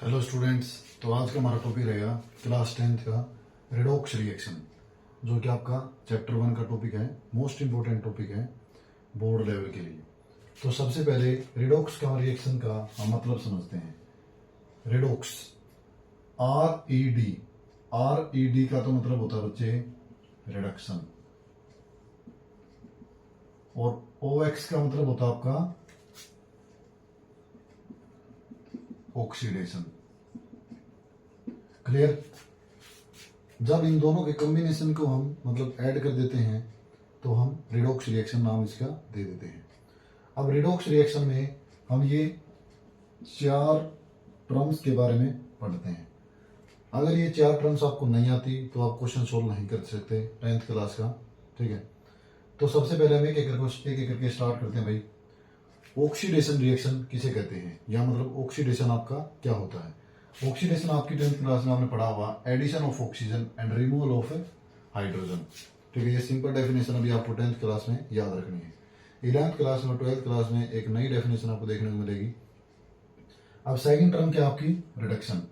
Hello students. तो आज का हमारा टॉपिक रहेगा क्लास 10th का रेडॉक्स रिएक्शन, जो कि आपका चैप्टर 1 का टॉपिक है। मोस्ट इंपोर्टेंट टॉपिक है बोर्ड लेवल के लिए। तो सबसे पहले रेडॉक्स का रिएक्शन का हम मतलब समझते हैं। रेडॉक्स आर ई डी का तो मतलब होता है बच्चे रिडक्शन, और ओ एक्स का मतलब होता है आपका ऑक्सीडेशन। क्लियर। जब इन दोनों के कॉम्बिनेशन को हम मतलब ऐड कर देते हैं तो हम रिडॉक्स रिएक्शन नाम इसका दे देते हैं। अब रिडॉक्स रिएक्शन में हम ये 4 टर्म्स के बारे में पढ़ते हैं। अगर ये 4 टर्म्स आपको नहीं आती तो आप क्वेश्चन सोल्व नहीं कर सकते 10th क्लास का। ठीक है, तो सबसे पहले हम एक एक करके स्टार्ट करते हैं भाई। ऑक्सीडेशन रिएक्शन किसे कहते हैं, या मतलब ऑक्सीडेशन आपका क्या होता है। ऑक्सीडेशन आपकी 10th क्लास में आपने पढ़ा हुआ addition of oxygen and removal of hydrogen. ठीक है, ये सिंपल डेफिनेशन अभी आपको 10th क्लास में याद रखनी है। 11th क्लास में 12th क्लास में एक नई डेफिनेशन आपको देखने को मिलेगी। अब सेकंड टर्म क्या आपकी रिडक्शन।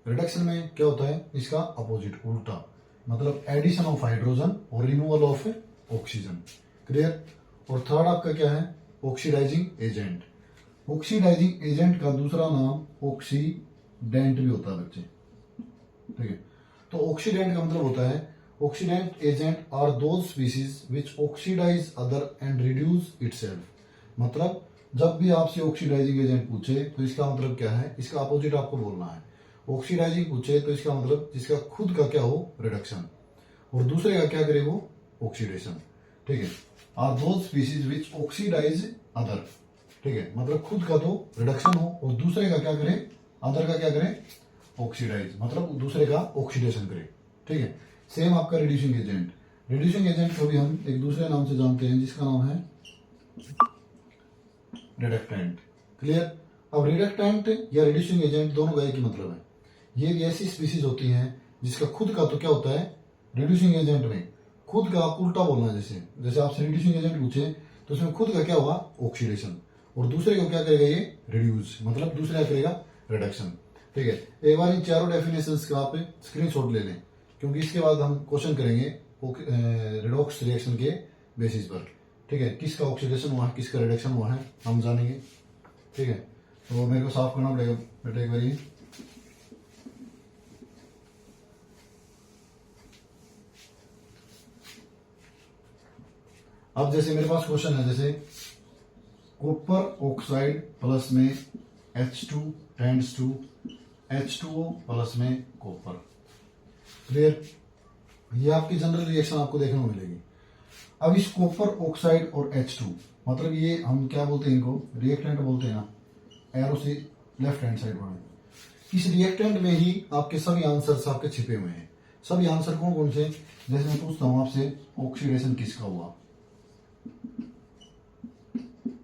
रिडक्शन में क्या होता है, इसका अपोजिट उल्टा, मतलब एडिशन ऑफ हाइड्रोजन और रिमूवल ऑफ ऑक्सीजन। क्लियर। और थर्ड आपका क्या है, ऑक्सीडाइजिंग एजेंट। ऑक्सीडाइजिंग एजेंट का दूसरा नाम ऑक्सीडेंट भी होता है बच्चे। ठीक है, तो ऑक्सीडेंट का मतलब होता है oxidant agent are those species which oxidize other and reduce itself. मतलब जब भी आपसे ऑक्सीडाइजिंग एजेंट पूछे तो इसका मतलब क्या है, इसका अपोजिट आपको बोलना है। ऑक्सीडाइजिंग पूछे तो इसका मतलब जिसका खुद का क्या हो रिडक्शन, और दूसरे का क्या करे वो ऑक्सीडेशन। ठीक है, are those species which oxidize other. ठीक है, मतलब खुद का तो रिडक्शन हो और दूसरे का क्या करे, अदर का क्या करे ऑक्सीडाइज, मतलब दूसरे का ऑक्सीडेशन करे। ठीक है, सेम आपका रिड्यूसिंग एजेंट। रिड्यूसिंग एजेंट को भी हम एक दूसरे नाम से जानते हैं जिसका नाम है रिडक्टेंट। क्लियर। अब रिडक्टेंट या रिड्यूसिंग एजेंट दोनों का एक ही मतलब है। ये भी ऐसी स्पीसीज होती हैं जिसका खुद का तो क्या होता है, रिड्यूसिंग एजेंट में खुद का उल्टा बोलना है। जैसे आपसे रिड्यूसिंग एजेंट पूछे तो उसमें खुद का क्या हुआ ऑक्सीडेशन, और दूसरे को क्या करेगा ये रिड्यूस, मतलब दूसरा करेगा रिडक्शन। ठीक है, एक बार इन चारों डेफिनेशंस का आप स्क्रीनशॉट ले लें, क्योंकि इसके बाद हम क्वेश्चन करेंगे रिडॉक्स रिएक्शन के बेसिस पर। ठीक है, किसका ऑक्सीडेशन हुआ है, किसका रिडक्शन हुआ है, हम जानेंगे। ठीक है, तो मेरे को साफ करना पड़ेगा बेटा एक बार ये। अब जैसे मेरे पास क्वेश्चन है, जैसे कॉपर ऑक्साइड प्लस में H2 tends to H2O plus में कॉपर। क्लियर। ये आपकी जनरल रिएक्शन आपको देखने को मिलेगी। अब इस कॉपर ऑक्साइड और H2, मतलब ये हम क्या बोलते हैं, इनको रिएक्टेंट बोलते हैं ना, एरो से लेफ्ट हैंड साइड बढ़े। इस रिएक्टेंट में ही आपके सभी आंसर्स आपके छिपे हुए हैं। सभी आंसर कौन कौन से, जैसे मैं पूछता हूं आपसे ऑक्सीडेशन किसका हुआ,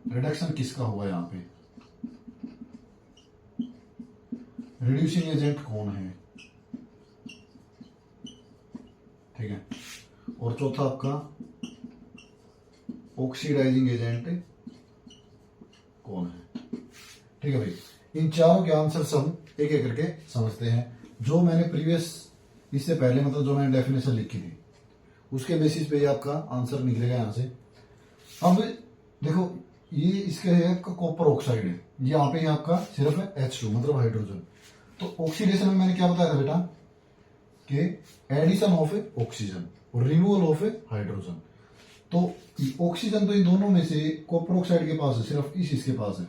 रिडक्शन किसका हुआ, यहाँ पे रिड्यूसिंग एजेंट कौन है। ठीक है, और चौथा आपका ऑक्सीडाइजिंग एजेंट कौन है। ठीक है भाई, इन चारों के आंसर हम एक एक करके समझते हैं। जो मैंने प्रीवियस इससे पहले मतलब जो मैंने डेफिनेशन लिखी थी उसके बेसिस पे ये आपका आंसर निकलेगा यहाँ से। अब देखो, ये इसके है आपका कॉपर ऑक्साइड है, यहाँ पे आपका सिर्फ है H2 मतलब हाइड्रोजन। तो ऑक्सीडेशन में मैंने क्या बताया था बेटा कि एडिशन ऑफ ऑक्सीजन और रिमूवल ऑफ हाइड्रोजन। तो ऑक्सीजन तो इन दोनों में से कॉपर ऑक्साइड के पास है, सिर्फ इसके पास है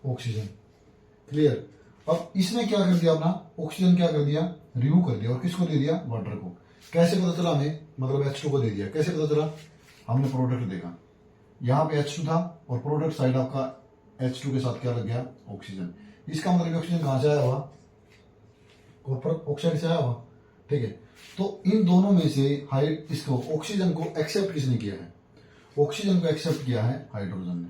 ऑक्सीजन। क्लियर। अब इसने क्या कर दिया, अपना ऑक्सीजन क्या कर दिया, रिमूव कर दिया, और किसको दे दिया, वाटर को। कैसे पता चला हमें, मतलब H2 को दे दिया। कैसे पता चला, हमने प्रोडक्ट देखा, यहाँ पे H2 था और प्रोडक्ट साइड आपका H2 के साथ क्या लग गया, ऑक्सीजन। इसका मतलब ऑक्सीजन कहां से आया हुआ, कॉपर ऑक्साइड से आया हुआ। ठीक है, तो इन दोनों में से इसको ऑक्सीजन को एक्सेप्ट किसने किया है, ऑक्सीजन को एक्सेप्ट किया है हाइड्रोजन ने।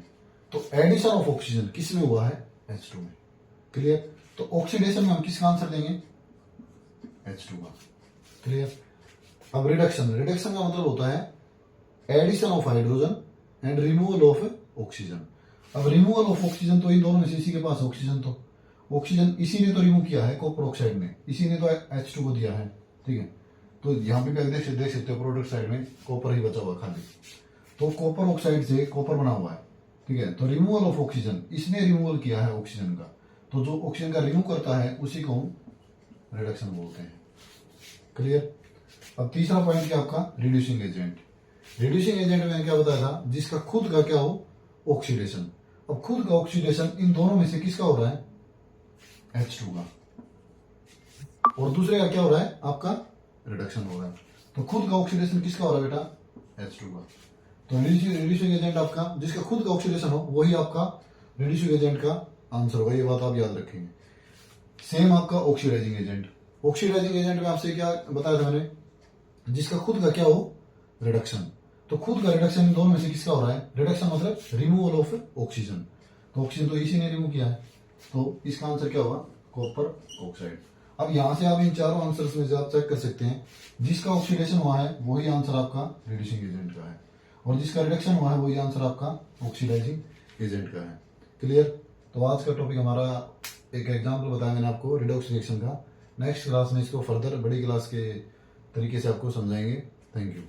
तो एडिशन ऑफ ऑक्सीजन किस में हुआ है, H2 में। क्लियर। तो ऑक्सीडेशन में हम किसका आंसर देंगे, H2 का। क्लियर। अब रिडक्शन, रिडक्शन का मतलब होता है addition of hydrogen and removal of oxygen. अब रिमूवल ऑफ ऑक्सीजन तो इन दोनों में से इसी के पास ऑक्सीजन, तो ऑक्सीजन इसी ने तो रिमूव किया है, कॉपर ऑक्साइड ने, इसी ने तो H2 को दिया है, ठीक है। तो यहाँ पे भी देख सकते हो प्रोडक्ट साइड में कॉपर ही बचा हुआ खाली, तो कॉपर ऑक्साइड से कॉपर बना हुआ है, ठीक है। तो रिमूवल ऑफ ऑक्सीजन, इसने रिमूवल किया है ऑक्सीजन का, तो जो ऑक्सीजन का रिमूव करता है उसी को हम रिडक्शन बोलते हैं। क्लियर। अब तीसरा पॉइंट क्या आपका, रिड्यूसिंग एजेंट। रिड्यूसिंग एजेंट मैंने क्या बताया था, जिसका खुद का क्या हो, ऑक्सीडेशन। अब खुद का ऑक्सीडेशन इन दोनों में से किसका हो रहा है, H2 का, और दूसरे का क्या हो रहा है, आपका रिडक्शन हो रहा है। तो खुद का ऑक्सीडेशन किसका हो रहा है बेटा, H2 का। तो रिड्यूसिंग एजेंट आपका जिसका खुद का ऑक्सीडेशन हो वही आपका रिड्यूसिंग एजेंट का आंसर होगा, ये बात आप याद रखेंगे। सेम आपका ऑक्सीडाइजिंग एजेंट, ऑक्सीडाइजिंग एजेंट में आपसे क्या बताया था मैंने, जिसका खुद का क्या हो, रिडक्शन। तो खुद का रिडक्शन इन दोनों में से किसका हो रहा है, रिडक्शन मतलब रिमूवल ऑफ ऑक्सीजन, तो ऑक्सीजन तो इसी ने रिमूव किया है, तो इसका आंसर क्या होगा, कॉपर ऑक्साइड। अब यहां से आप इन चारों आंसर्स में से आप चेक कर सकते हैं, जिसका ऑक्सीडेशन हुआ है वही आंसर आपका रिड्यूसिंग एजेंट का है, और जिसका रिडक्शन हुआ है वही आंसर आपका ऑक्सीडाइजिंग एजेंट का है। क्लियर। तो आज का टॉपिक हमारा एक एग्जाम्पल बताया मैंने आपको रिडॉक्स रिएक्शन का। नेक्स्ट क्लास में इसको फर्दर बड़ी क्लास के तरीके से आपको समझाएंगे। Thank you.